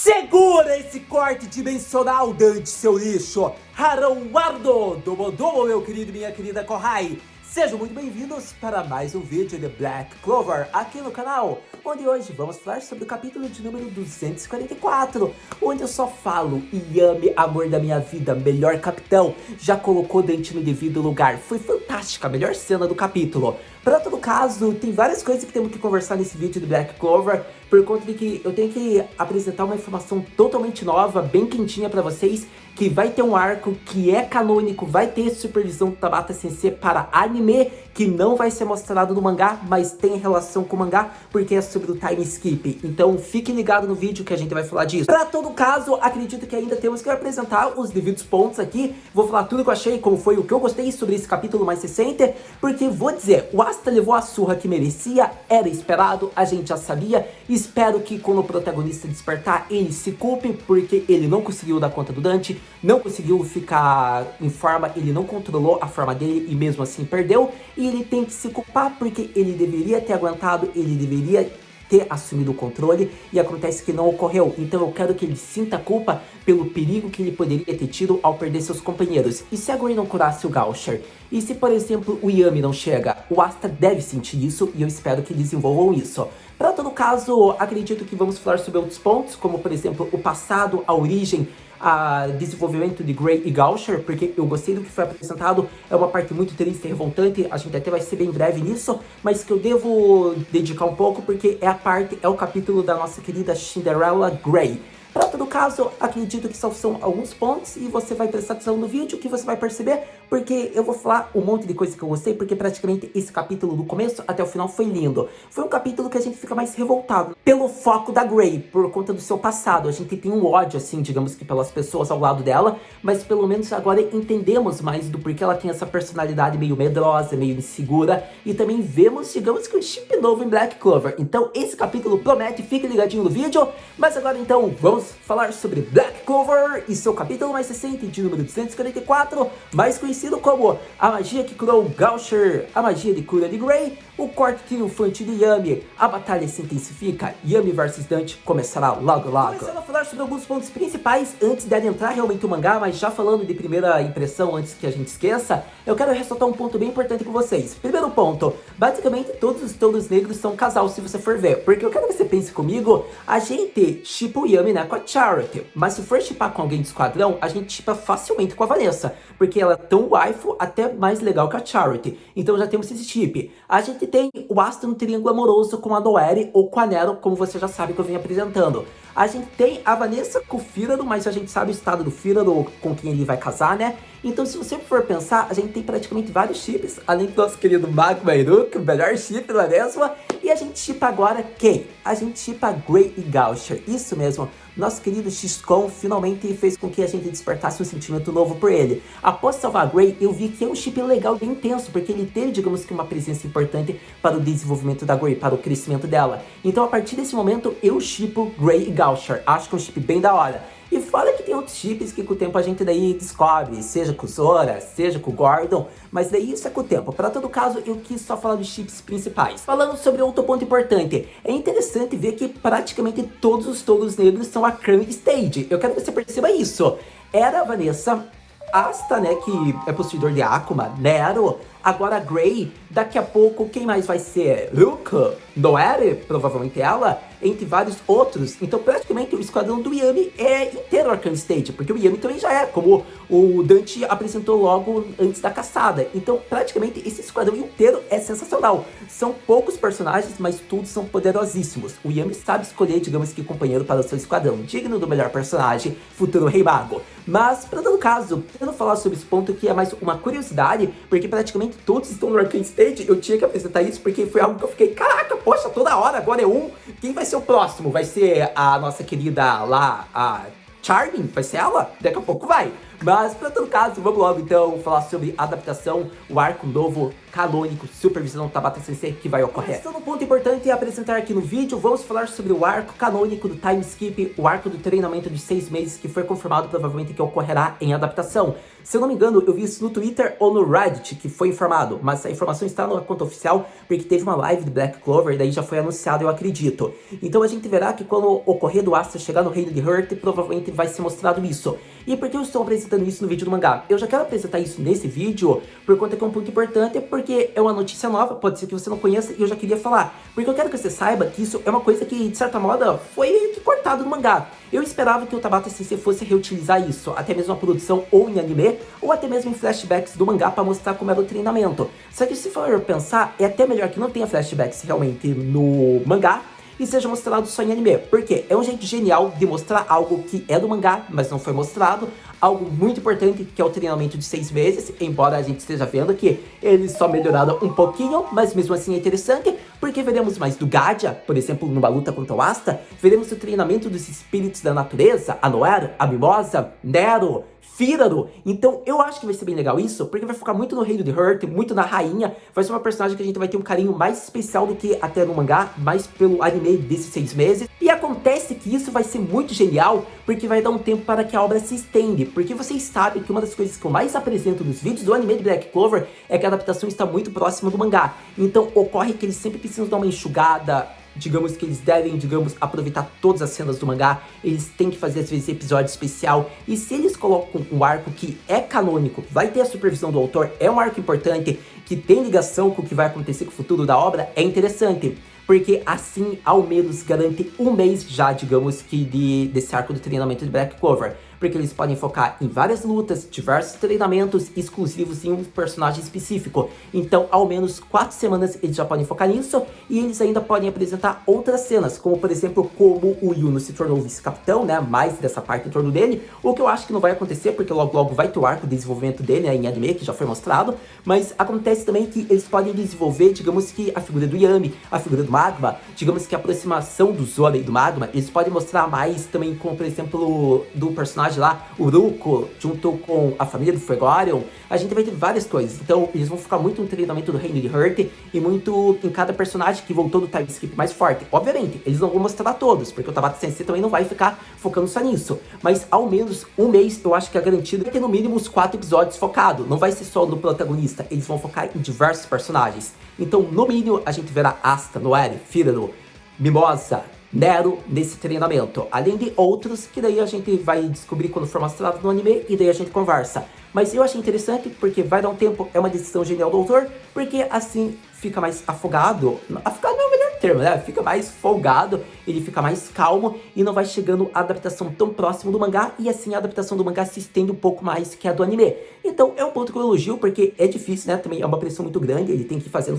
Segura esse corte dimensional, Dante, seu lixo! Haruwardo, domo domo, meu querido e minha querida Kohai! Sejam muito bem-vindos para mais um vídeo de Black Clover aqui no canal, onde hoje vamos falar sobre o capítulo de número 244, onde eu só falo: Yami, amor da minha vida, melhor capitão, já colocou Dante no devido lugar. Foi fantástica, a melhor cena do capítulo. Para todo caso, tem várias coisas que temos que conversar nesse vídeo de Black Clover, por conta de que eu tenho que apresentar uma informação totalmente nova, bem quentinha para vocês, que vai ter um arco que é canônico, vai ter supervisão do Tabata Sensei para anime, que não vai ser mostrado no mangá, mas tem relação com o mangá, porque é sobre o time skip. Então fique ligado no vídeo que a gente vai falar disso. Para todo caso, acredito que ainda temos que apresentar os devidos pontos aqui. Vou falar tudo que eu achei, como foi o que eu gostei sobre esse capítulo mais recente, porque vou dizer, o Asta levou a surra que merecia, era esperado, a gente já sabia. Espero que quando o protagonista despertar, ele se culpe, porque ele não conseguiu dar conta do Dante, não conseguiu ficar em forma, ele não controlou a forma dele e mesmo assim perdeu. E ele tem que se culpar porque ele deveria ter aguentado, ele deveria ter assumido o controle, e acontece que não ocorreu. Então eu quero que ele sinta culpa pelo perigo que ele poderia ter tido ao perder seus companheiros. E se a Grey não curasse o Gaucher? E se, por exemplo, o Yami não chega? O Asta deve sentir isso e eu espero que desenvolvam isso. Para todo caso, acredito que vamos falar sobre outros pontos, como por exemplo o passado, a origem, a desenvolvimento de Grey e Gaucher, porque eu gostei do que foi apresentado, é uma parte muito triste e revoltante, a gente até vai ser bem breve nisso, mas que eu devo dedicar um pouco, porque é o capítulo da nossa querida Cinderella Grey. Para todo caso, acredito que só são alguns pontos e você vai prestar atenção no vídeo que você vai perceber, porque eu vou falar um monte de coisa que eu gostei, porque praticamente esse capítulo do começo até o final foi lindo. Foi um capítulo que a gente fica mais revoltado pelo foco da Grey, por conta do seu passado. A gente tem um ódio, assim, digamos que pelas pessoas ao lado dela, mas pelo menos agora entendemos mais do porquê ela tem essa personalidade meio medrosa, meio insegura, e também vemos, digamos que um chip novo em Black Clover. Então esse capítulo promete, fique ligadinho no vídeo, mas agora então vamos falar sobre Black Clover e seu capítulo mais recente de número 244, mais conhecido como a magia que curou Gaucher, a magia de cura de Grey, o corte triunfante de Yami, a batalha se intensifica, Yami vs Dante começará logo logo. Começando a falar sobre alguns pontos principais antes de adentrar realmente o mangá, mas já falando de primeira impressão antes que a gente esqueça, eu quero ressaltar um ponto bem importante com vocês. Primeiro ponto, basicamente todos os touros negros são casal se você for ver, porque eu quero que você pense comigo, a gente shippa o Yami, né, com a Charity, mas se for shippar com alguém do esquadrão, a gente shippa facilmente com a Vanessa, porque ela é tão waifu, até mais legal que a Charity, então já temos esse chip. A gente tem o Asta no triângulo amoroso com a Noelle ou com a Nero, como você já sabe que eu venho apresentando. A gente tem a Vanessa com o Fígaro, mas a gente sabe o estado do Fígaro, com quem ele vai casar, né? Então se você for pensar, a gente tem praticamente vários chips, além do nosso querido Magma Iruka, o melhor chip, não é mesmo? E a gente shippa agora quem? A gente shippa Grey e Gaucher, isso mesmo. Nosso querido X-Con finalmente fez com que a gente despertasse um sentimento novo por ele. Após salvar a Grey, eu vi que é um chip legal e intenso, porque ele teve, digamos que, uma presença importante para o desenvolvimento da Grey, para o crescimento dela. Então, a partir desse momento, eu shippo Grey e Gaucher. Acho que é um chip bem da hora. E fora que tem outros chips que com o tempo a gente daí descobre, seja com o Sora, seja com o Gordon, mas daí isso é com o tempo. Para todo caso, eu quis só falar dos chips principais. Falando sobre outro ponto importante, é interessante ver que praticamente todos os touros negros são a current stage. Eu quero que você perceba isso. Era a Vanessa, Asta, né, que é possuidor de Akuma, Nero, agora a Grey, daqui a pouco quem mais vai ser? Ruka, Noelle, provavelmente ela, entre vários outros. Então praticamente o esquadrão do Yami é inteiro Arcane Stage, porque o Yami também já é, como o Dante apresentou logo antes da caçada. Então praticamente esse esquadrão inteiro é sensacional. São poucos personagens, mas todos são poderosíssimos. O Yami sabe escolher, digamos que, companheiro para o seu esquadrão, digno do melhor personagem, futuro Rei Mago. Mas, para todo caso, quero falar sobre esse ponto que é mais uma curiosidade, porque praticamente todos estão no Arcane Stage. Eu tinha que apresentar isso porque foi algo que eu fiquei, caraca, poxa, toda hora, agora é um. Quem vai ser o próximo? Vai ser a nossa querida lá, a Charming? Vai ser ela? Daqui a pouco vai. Mas, para todo caso, vamos logo então falar sobre a adaptação, o arco novo, canônico, supervisionando Tabata Sensei, que vai ocorrer. Então, um ponto importante é apresentar aqui no vídeo, vamos falar sobre o arco canônico do time skip, o arco do treinamento de 6 meses, que foi confirmado provavelmente que ocorrerá em adaptação. Se eu não me engano, eu vi isso no Twitter ou no Reddit, que foi informado, mas a informação está na conta oficial, porque teve uma live do Black Clover, e daí já foi anunciado, eu acredito. Então a gente verá que quando ocorrer do Asta chegar no reino de Hurt, provavelmente vai ser mostrado isso. E por que eu estou apresentando isso no vídeo do mangá? Eu já quero apresentar isso nesse vídeo, por conta que é um ponto importante, porque é uma notícia nova, pode ser que você não conheça, e eu já queria falar. Porque eu quero que você saiba que isso é uma coisa que, de certa moda, foi meio que cortado no mangá. Eu esperava que o Tabata Sensei fosse reutilizar isso, até mesmo a produção ou em anime, ou até mesmo em flashbacks do mangá para mostrar como era o treinamento. Só que se for pensar, é até melhor que não tenha flashbacks realmente no mangá, e seja mostrado só em anime, porque é um jeito genial de mostrar algo que é do mangá, mas não foi mostrado, algo muito importante que é o treinamento de 6 meses, embora a gente esteja vendo que eles só melhoraram um pouquinho, mas mesmo assim é interessante, porque veremos mais do Gadia, por exemplo, numa luta contra o Asta, veremos o treinamento dos espíritos da natureza, a Noir, a Mimosa, Nero, Fíraro. Então eu acho que vai ser bem legal isso, porque vai focar muito no reino de Hurt, muito na rainha, vai ser uma personagem que a gente vai ter um carinho mais especial do que até no mangá, mais pelo anime desses 6 meses. E acontece que isso vai ser muito genial, porque vai dar um tempo para que a obra se estende, porque vocês sabem que uma das coisas que eu mais apresento nos vídeos do anime de Black Clover é que a adaptação está muito próxima do mangá. Então ocorre que eles sempre precisam dar uma enxugada, digamos que eles devem, aproveitar todas as cenas do mangá, eles têm que fazer às vezes episódio especial, e se eles colocam um arco que é canônico, vai ter a supervisão do autor, é um arco importante, que tem ligação com o que vai acontecer com o futuro da obra, é interessante. Porque assim, ao menos, garante um mês já, digamos que, desse arco do treinamento de Black Clover. Porque eles podem focar em várias lutas, diversos treinamentos exclusivos em um personagem específico. Então, ao menos 4 semanas eles já podem focar nisso, e eles ainda podem apresentar outras cenas, como por exemplo, como o Yuno se tornou vice-capitão, né, mais dessa parte em torno dele, o que eu acho que não vai acontecer, porque logo logo vai ter o arco de desenvolvimento dele, né, em anime, que já foi mostrado, mas acontece também que eles podem desenvolver, digamos que, a figura do Yami, a figura do Magma, digamos que a aproximação do Zora e do Magma, eles podem mostrar mais também, como por exemplo, do personagem lá, o Ruko, junto com a família do Fuegorion, a gente vai ter várias coisas. Então eles vão focar muito no treinamento do reino de Hurt e muito em cada personagem que voltou do time skip mais forte. Obviamente, eles não vão mostrar todos, porque o Tabata Sensei também não vai ficar focando só nisso, mas ao menos um mês eu acho que é garantido ter no mínimo os 4 episódios focados. Não vai ser só no protagonista, eles vão focar em diversos personagens. Então no mínimo a gente verá Asta, Noir, Fíraro, Mimosa, Nero nesse treinamento, além de outros que daí a gente vai descobrir quando for mostrado no anime, e daí a gente conversa. Mas eu achei interessante porque vai dar um tempo, é uma decisão genial do autor, porque assim fica mais afogado. Afogado não é o melhor termo, né? Fica mais folgado, ele fica mais calmo e não vai chegando a adaptação tão próximo do mangá, e assim a adaptação do mangá se estende um pouco mais que a do anime. Então é um ponto que eu elogio, porque é difícil, né? Também é uma pressão muito grande, ele tem que ir fazendo.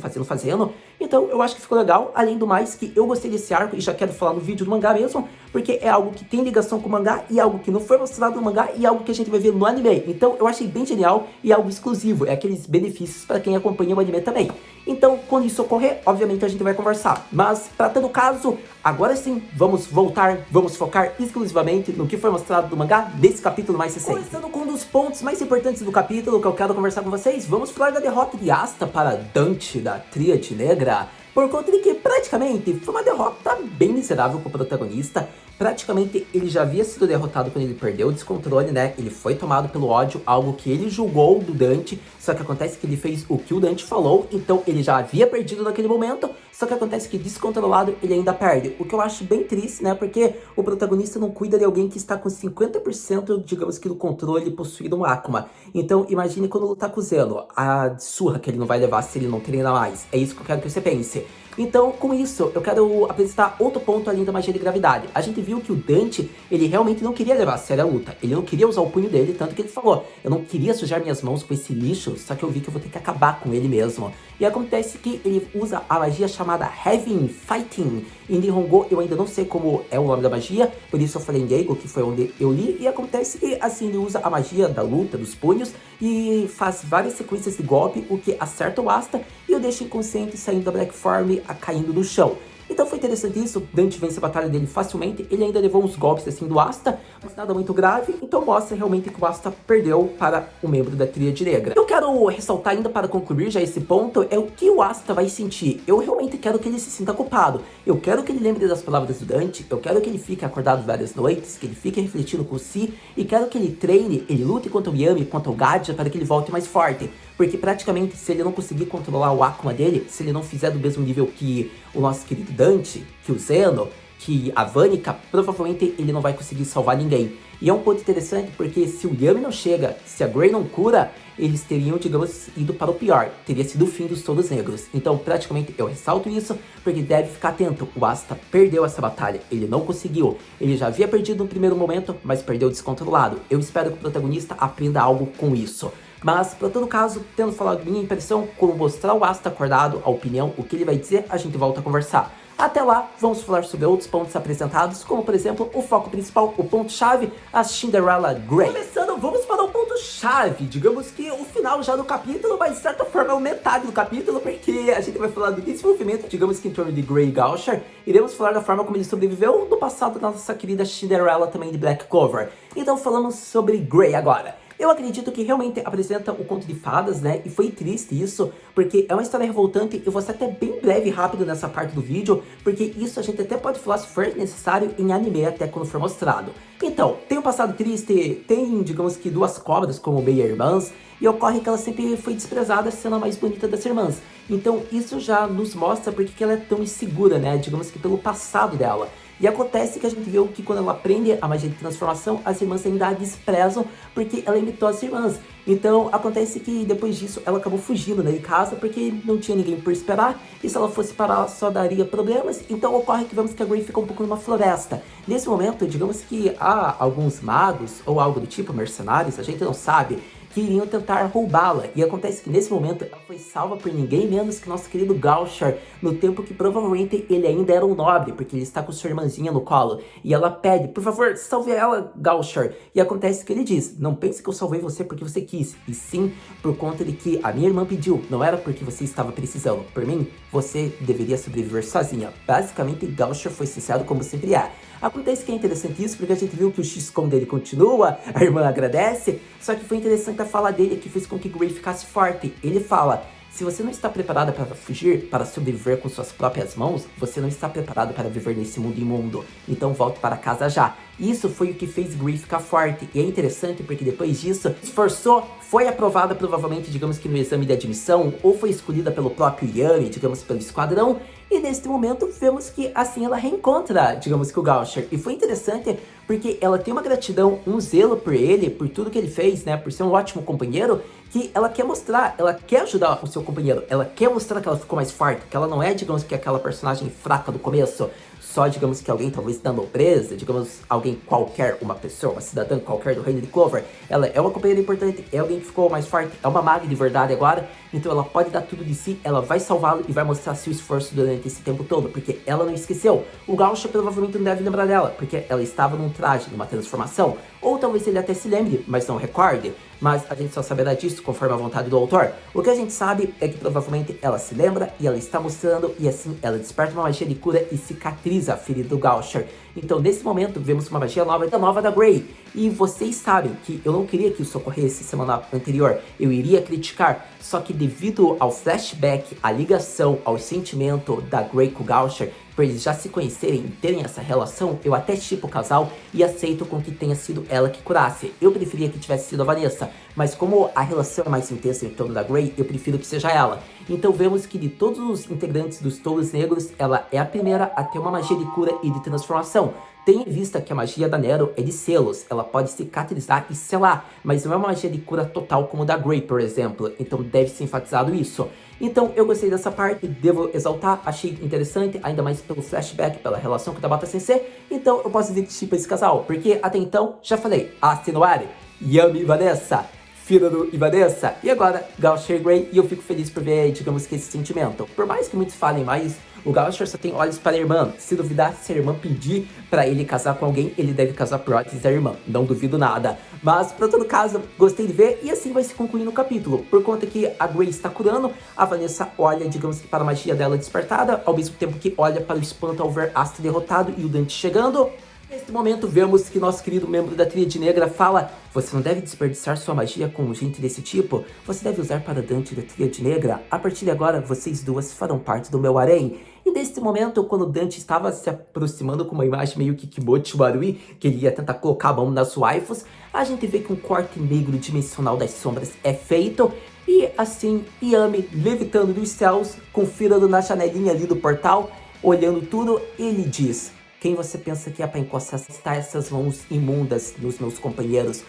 Então eu acho que ficou legal, além do mais que eu gostei desse arco e já quero falar no vídeo do mangá mesmo, porque é algo que tem ligação com o mangá e algo que não foi mostrado no mangá e algo que a gente vai ver no anime. Então eu achei bem genial e algo exclusivo, é aqueles benefícios para quem acompanha o anime também. Então, quando isso ocorrer, obviamente a gente vai conversar. Mas, para todo caso, agora sim, vamos focar exclusivamente no que foi mostrado do mangá desse capítulo mais recente. Começando com um dos pontos mais importantes do capítulo que eu quero conversar com vocês, vamos falar da derrota de Asta para Dante, da Tríade Negra, por conta de que praticamente foi uma derrota bem miserável para o protagonista. Praticamente ele já havia sido derrotado quando ele perdeu o descontrole, né? Ele foi tomado pelo ódio, algo que ele julgou do Dante, só que acontece que ele fez o que o Dante falou, então ele já havia perdido naquele momento, só que acontece que descontrolado ele ainda perde, o que eu acho bem triste, né? Porque o protagonista não cuida de alguém que está com 50%, digamos que, do controle possuído um Akuma. Então imagine quando lutar com o Zeno, a surra que ele não vai levar se ele não treina mais. É isso que eu quero que você pense. Então, com isso, eu quero apresentar outro ponto além da magia de gravidade. A gente viu que o Dante, ele realmente não queria levar a sério a luta. Ele não queria usar o punho dele, tanto que ele falou, eu não queria sujar minhas mãos com esse lixo, só que eu vi que eu vou ter que acabar com ele mesmo. E acontece que ele usa a magia chamada Heavy Fighting. Em Nihongo, eu ainda não sei como é o nome da magia, por isso eu falei em Geigo, que foi onde eu li. E acontece que, assim, ele usa a magia da luta, dos punhos, e faz várias sequências de golpe, o que acerta o Asta e o deixa inconsciente, saindo da Black Form, caindo no chão. Então foi interessante isso, Dante vence a batalha dele facilmente, ele ainda levou uns golpes assim do Asta, mas nada muito grave, então mostra realmente que o Asta perdeu para o membro da Tríade Negra. Eu quero ressaltar ainda para concluir já esse ponto, é o que o Asta vai sentir. Eu realmente quero que ele se sinta culpado, eu quero que ele lembre das palavras do Dante, eu quero que ele fique acordado várias noites, que ele fique refletindo com si, e quero que ele treine, ele lute contra o Yami, contra o Gadia, para que ele volte mais forte. Porque praticamente se ele não conseguir controlar o Akuma dele, se ele não fizer do mesmo nível que o nosso querido Dante, que o Zeno, que a Vanica, provavelmente ele não vai conseguir salvar ninguém. E é um ponto interessante porque se o Yami não chega, se a Grey não cura, eles teriam, digamos, ido para o pior. Teria sido o fim dos Touros Negros. Então, praticamente, eu ressalto isso porque deve ficar atento. O Asta perdeu essa batalha. Ele não conseguiu. Ele já havia perdido no primeiro momento, mas perdeu descontrolado. Eu espero que o protagonista aprenda algo com isso. Mas, para todo caso, tendo falado minha impressão, como mostrar o Asta acordado, a opinião, o que ele vai dizer, a gente volta a conversar. Até lá, vamos falar sobre outros pontos apresentados, como por exemplo, o foco principal, o ponto-chave, a Cinderella Grey. Começando, vamos para o ponto-chave, digamos que o final já do capítulo, mas de certa forma é metade do capítulo, porque a gente vai falar do desenvolvimento, digamos que em torno de Grey Gaucher, iremos falar da forma como ele sobreviveu no passado da nossa querida Cinderella também de Black Clover. Então falamos sobre Grey agora. Eu acredito que realmente apresenta o conto de fadas, né? E foi triste isso, porque é uma história revoltante. Eu vou ser até bem breve e rápido nessa parte do vídeo, porque isso a gente até pode falar se for necessário em anime até quando for mostrado. Então, tem um passado triste, tem, digamos que, duas cobras como meia irmãs, e ocorre que ela sempre foi desprezada sendo a mais bonita das irmãs. Então, isso já nos mostra porque que ela é tão insegura, né? Digamos que pelo passado dela. E acontece que a gente vê que quando ela aprende a magia de transformação, as irmãs ainda a desprezam porque ela imitou as irmãs. Então acontece que depois disso ela acabou fugindo, né, de casa porque não tinha ninguém por esperar. E se ela fosse parar só daria problemas. Então ocorre que vemos que a Grey fica um pouco numa floresta. Nesse momento, digamos que há alguns magos ou algo do tipo, mercenários, a gente não sabe, que iriam tentar roubá-la. E acontece que nesse momento ela foi salva por ninguém menos que nosso querido Gaucher, no tempo que provavelmente ele ainda era um nobre, porque ele está com sua irmãzinha no colo. E ela pede, por favor, salve ela, Gaucher. E acontece que ele diz, não pense que eu salvei você porque você quis, e sim por conta de que a minha irmã pediu, não era porque você estava precisando. Por mim, você deveria sobreviver sozinha. Basicamente, Gaucher foi sincero como sempre é. Acontece que é interessante isso, porque a gente viu que o X-Com dele continua, a irmã agradece, só que foi interessante a fala dele que fez com que Grey ficasse forte. Ele fala, se você não está preparada para fugir, para sobreviver com suas próprias mãos, você não está preparado para viver nesse mundo imundo. Então volte para casa já. Isso foi o que fez Grey ficar forte, e é interessante porque depois disso, esforçou, foi aprovada provavelmente, digamos que no exame de admissão, ou foi escolhida pelo próprio Yami, digamos pelo esquadrão, e neste momento vemos que assim ela reencontra, digamos que o Gaucher. E foi interessante porque ela tem uma gratidão, um zelo por ele, por tudo que ele fez, né, por ser um ótimo companheiro, que ela quer mostrar, ela quer ajudar o seu companheiro, ela quer mostrar que ela ficou mais forte, que ela não é, digamos que aquela personagem fraca do começo, só, digamos que alguém talvez da nobreza, digamos, alguém qualquer, uma pessoa, uma cidadã qualquer do reino de Clover, ela é uma companheira importante, é alguém que ficou mais forte, é uma maga de verdade agora, então ela pode dar tudo de si, ela vai salvá-lo e vai mostrar seu esforço durante esse tempo todo, porque ela não esqueceu. O Gaucher provavelmente não deve lembrar dela, porque ela estava num traje, numa transformação, ou talvez ele até se lembre, mas não recorde, mas a gente só saberá disso conforme a vontade do autor. O que a gente sabe é que provavelmente ela se lembra e ela está mostrando, e assim ela desperta uma magia de cura e cicatriza a ferida do Gaucher. Então nesse momento vemos uma magia nova da Grey. E vocês sabem que eu não queria que isso ocorresse semana anterior, eu iria criticar, só que devido ao flashback, à ligação, ao sentimento da Grey com o Gaucher, por eles já se conhecerem e terem essa relação, eu até chipo o casal e aceito com que tenha sido ela que curasse. Eu preferia que tivesse sido a Vanessa, mas como a relação é mais intensa em torno da Grey, eu prefiro que seja ela. Então vemos que de todos os integrantes dos Touros Negros, ela é a primeira a ter uma magia de cura e de transformação. Tenha em vista que a magia da Nero é de selos, ela pode cicatrizar e selar, mas não é uma magia de cura total como a da Grey, por exemplo, então deve ser enfatizado isso. Então eu gostei dessa parte, devo exaltar, achei interessante, ainda mais pelo flashback, pela relação com o Tabata Sensei, então eu posso dizer que tipo esse casal, porque até então, já falei, Astinuari, Yami e Vanessa, Fírodo e Vanessa, e agora Gaucher e Grey, e eu fico feliz por ver, digamos que esse sentimento. Por mais que muitos falem mais O Gaucher só tem olhos para a irmã. Se duvidar, se a irmã pedir para ele casar com alguém, ele deve casar por ordens da irmã. Não duvido nada. Mas, pra todo caso, gostei de ver e assim vai se concluir no capítulo. Por conta que a Grace está curando, a Vanessa olha, digamos que para a magia dela despertada, ao mesmo tempo que olha para o espanto ao ver Asta derrotado e o Dante chegando. Neste momento, vemos que nosso querido membro da Tríade Negra fala: você não deve desperdiçar sua magia com gente desse tipo, você deve usar para Dante da Tríade Negra. A partir de agora, vocês duas farão parte do meu harém. E nesse momento, quando Dante estava se aproximando com uma imagem meio que Kimochi Warui, que ele ia tentar colocar a mão nas waifus, a gente vê que um corte negro dimensional das sombras é feito. E assim, Yami, levitando dos céus, confiando na janelinha ali do portal, olhando tudo, ele diz: quem você pensa que é para encostar essas mãos imundas nos meus companheiros?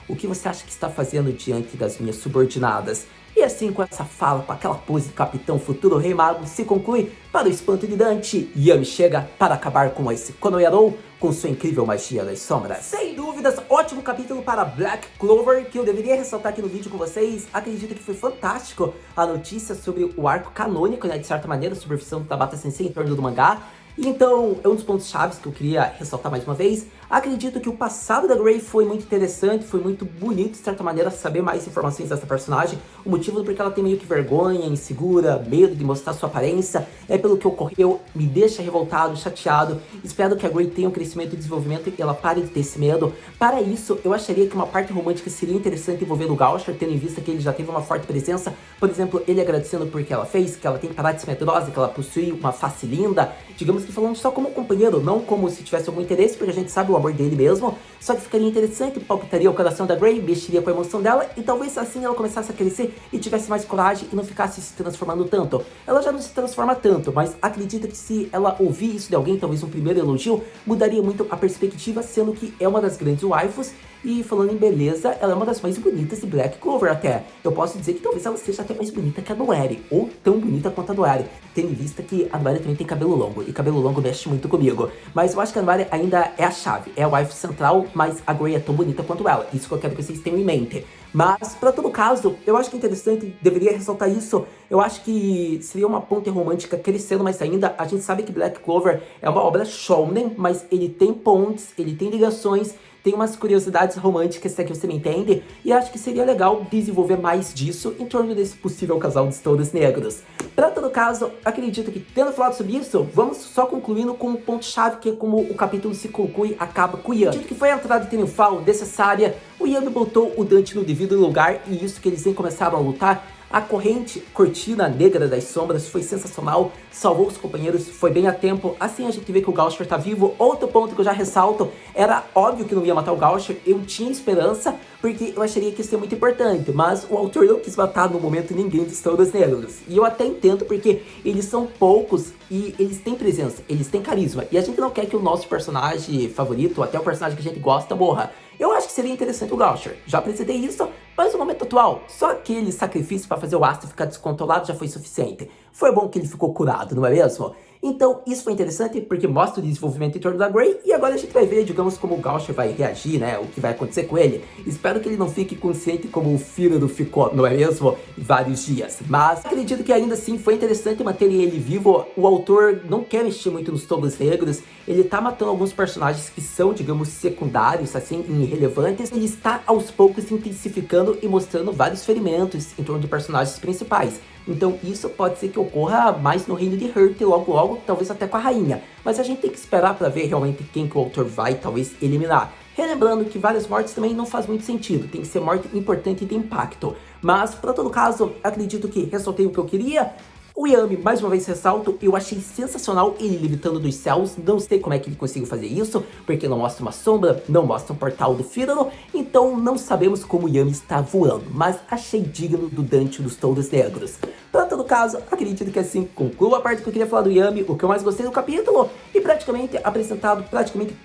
O que você acha que está fazendo diante das minhas subordinadas? E assim, com essa fala, com aquela pose de capitão futuro rei mago, se conclui para o espanto de Dante. Yami chega para acabar com esse Konoyarou com sua incrível magia das sombras. Sem dúvidas, ótimo capítulo para Black Clover, que eu deveria ressaltar aqui no vídeo com vocês. Acredito que foi fantástico a notícia sobre o arco canônico, né, de certa maneira, sobre a profissão do Tabata Sensei em torno do mangá. Então, é um dos pontos chaves que eu queria ressaltar mais uma vez. Acredito que o passado da Grey foi muito interessante, foi muito bonito, de certa maneira, saber mais informações dessa personagem. O motivo porque ela tem meio que vergonha, insegura, medo de mostrar sua aparência, é pelo que ocorreu, me deixa revoltado, chateado. Espero que a Grey tenha um crescimento e desenvolvimento e ela pare de ter esse medo. Para isso, eu acharia que uma parte romântica seria interessante envolvendo o Gaucher, tendo em vista que ele já teve uma forte presença. Por exemplo, ele agradecendo por que ela fez, que ela tem parada medrosa, que ela possui uma face linda. Digamos que falando só como companheiro, não como se tivesse algum interesse, porque a gente sabe o amor dele mesmo. Só que ficaria interessante, palpitaria o coração da Grey, mexeria com a emoção dela, e talvez assim ela começasse a crescer e tivesse mais coragem e não ficasse se transformando tanto. Ela já não se transforma tanto, mas acredito que se ela ouvir isso de alguém, talvez um primeiro elogio, mudaria muito a perspectiva, sendo que é uma das grandes waifus. E falando em beleza, ela é uma das mais bonitas de Black Clover até. Eu posso dizer que talvez ela seja até mais bonita que a Noelle, ou tão bonita quanto a Noelle, tendo em vista que a Noelle também tem cabelo longo, e cabelo longo mexe muito comigo. Mas eu acho que a Noelle ainda é a chave, é a waifu central, mas a Grey é tão bonita quanto ela. Isso que eu quero que vocês tenham em mente. Mas, pra todo caso, eu acho que é interessante, deveria ressaltar isso. Eu acho que seria uma ponte romântica crescendo mais ainda. A gente sabe que Black Clover é uma obra shounen, mas ele tem pontes, ele tem ligações, tem umas curiosidades românticas, se é que você me entende, e acho que seria legal desenvolver mais disso em torno desse possível casal de estouros negros. Pra todo caso, acredito que, tendo falado sobre isso, vamos só concluindo com um ponto-chave, que é como o capítulo se conclui, acaba com o Yami. Acredito que foi a entrada triunfal necessária, o Yami botou o Dante no devido lugar, e isso que eles nem começaram a lutar. A cortina negra das sombras foi sensacional, salvou os companheiros, foi bem a tempo. Assim a gente vê que o Gaucher tá vivo. Outro ponto que eu já ressalto, era óbvio que não ia matar o Gaucher, eu tinha esperança, porque eu acharia que isso é muito importante, mas o autor não quis matar no momento ninguém dos Estouros Negros. E eu até entendo, porque eles são poucos e eles têm presença, eles têm carisma, e a gente não quer que o nosso personagem favorito, até o personagem que a gente gosta, morra. Eu acho que seria interessante o Gaucher. Já apresentei isso, mas no momento atual, só aquele sacrifício para fazer o Asta ficar descontrolado já foi suficiente. Foi bom que ele ficou curado, não é mesmo? Então, isso foi interessante porque mostra o desenvolvimento em torno da Grey, e agora a gente vai ver, digamos, como o Gaucher vai reagir, né? O que vai acontecer com ele. Espero que ele não fique consciente como o Fígaro ficou, não é mesmo? Vários dias. Mas acredito que ainda assim foi interessante manter ele vivo. O autor não quer mexer muito nos Estouros Negros. Ele tá matando alguns personagens que são, digamos, secundários, assim, irrelevantes. Ele está aos poucos intensificando e mostrando vários ferimentos em torno de personagens principais. Então isso pode ser que ocorra mais no reino de Hurt logo logo, talvez até com a rainha. Mas a gente tem que esperar para ver realmente quem que o autor vai talvez eliminar. Relembrando que várias mortes também não faz muito sentido, tem que ser morte importante e de impacto. Mas, para todo caso, acredito que ressaltei o que eu queria. O Yami, mais uma vez ressalto, eu achei sensacional ele levitando dos céus. Não sei como é que ele conseguiu fazer isso, porque não mostra uma sombra, não mostra um portal do Fígaro, então não sabemos como o Yami está voando, mas achei digno do Dante dos Touros Negros. Para todo caso, acredito que assim concluo a parte que eu queria falar do Yami, o que eu mais gostei do capítulo, e praticamente apresentado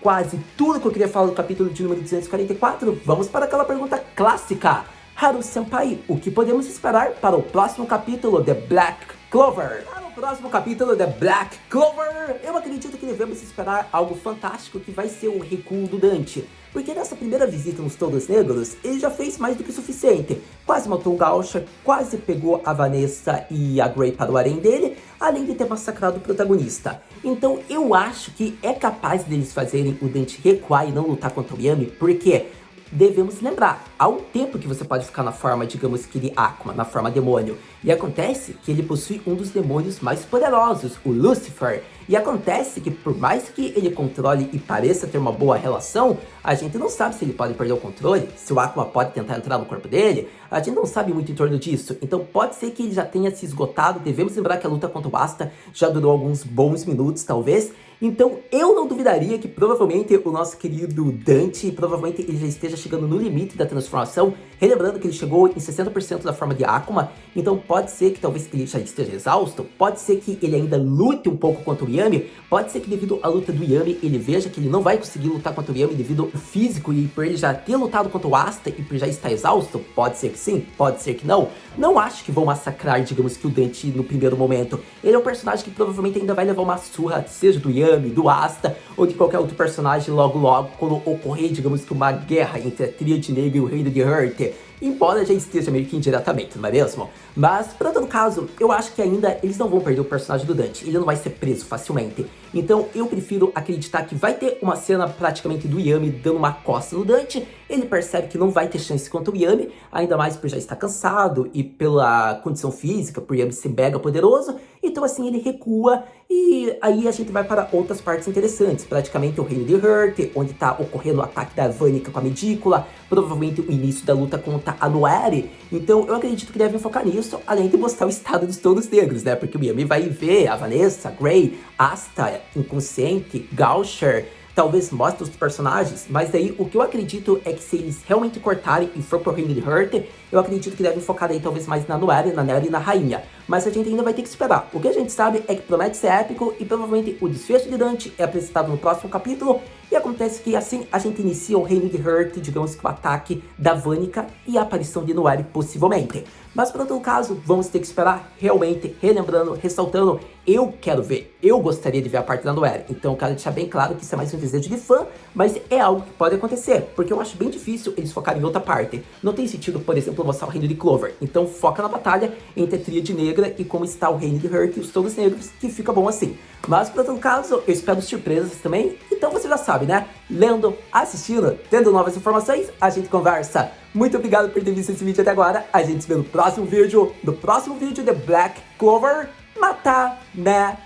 quase tudo que eu queria falar do capítulo de número 244, vamos para aquela pergunta clássica. Haru-senpai, o que podemos esperar para o próximo capítulo de Black Clover? Para o próximo capítulo de Black Clover, eu acredito que devemos esperar algo fantástico, que vai ser o recuo do Dante. Porque nessa primeira visita nos Touros Negros, ele já fez mais do que o suficiente. Quase matou o Gaucher, quase pegou a Vanessa e a Grey para o harém dele, além de ter massacrado o protagonista. Então eu acho que é capaz deles fazerem o Dante recuar e não lutar contra o Yami, porque devemos lembrar, há um tempo que você pode ficar na forma, digamos que de Akuma, na forma demônio. E acontece que ele possui um dos demônios mais poderosos, o Lucifer. E acontece que por mais que ele controle e pareça ter uma boa relação, a gente não sabe se ele pode perder o controle, se o Akuma pode tentar entrar no corpo dele, a gente não sabe muito em torno disso. Então pode ser que ele já tenha se esgotado, devemos lembrar que a luta contra o Asta já durou alguns bons minutos talvez. Então eu não duvidaria que provavelmente o nosso querido Dante, provavelmente ele já esteja chegando no limite da transformação, relembrando que ele chegou em 60% da forma de Akuma, então pode ser que talvez ele já esteja exausto, pode ser que ele ainda lute um pouco contra o Yami, pode ser que devido à luta do Yami ele veja que ele não vai conseguir lutar contra o Yami devido ao físico e por ele já ter lutado contra o Asta e por já estar exausto, pode ser que sim, pode ser que não. Não acho que vão massacrar, digamos que o Dante no primeiro momento. Ele é um personagem que provavelmente ainda vai levar uma surra, seja do Yami, do Asta ou de qualquer outro personagem logo quando ocorrer, digamos que uma guerra entre a Tríade Negra e o Reino de Hurt. Embora já esteja meio que indiretamente, não é mesmo? Mas, para todo caso, eu acho que ainda eles não vão perder o personagem do Dante, ele não vai ser preso facilmente. Então eu prefiro acreditar que vai ter uma cena praticamente do Yami dando uma costa no Dante, ele percebe que não vai ter chance contra o Yami, ainda mais por já estar cansado e pela condição física, por Yami ser mega poderoso, então assim ele recua e aí a gente vai para outras partes interessantes, praticamente o Reino de Hurt, onde está ocorrendo o ataque da Vanica com a Medícula, provavelmente o início da luta contra a Noire, então eu acredito que devem focar nisso, além de mostrar o estado dos Touros Negros, né, porque o Yami vai ver a Vanessa, Gray, Asta, Inconsciente, Gaucher, talvez mostre os personagens, mas daí o que eu acredito é que se eles realmente cortarem e for pro Reino de Hurt, eu acredito que devem focar daí talvez mais na Noelle, na Neri e na Rainha. Mas a gente ainda vai ter que esperar. O que a gente sabe é que promete ser épico e provavelmente o desfecho de Dante é apresentado no próximo capítulo. E acontece que assim a gente inicia o Reino de Hurt, digamos que o ataque da Vanica e a aparição de Noelle possivelmente. Mas por outro caso, vamos ter que esperar realmente, relembrando, ressaltando, eu quero ver, eu gostaria de ver a parte da Noelle. Então eu quero deixar bem claro que isso é mais um desejo de fã, mas é algo que pode acontecer, porque eu acho bem difícil eles focarem em outra parte. Não tem sentido, por exemplo, mostrar o Reino de Clover. Então foca na batalha entre a Tríade Negra e como está o Reino de Hurt e os Touros Negros, que fica bom assim. Mas por outro caso, eu espero surpresas também, então você já sabe, né? Lendo, assistindo, tendo novas informações, a gente conversa. Muito obrigado por ter visto esse vídeo até agora, a gente se vê no próximo vídeo de Black Clover. Mata, né?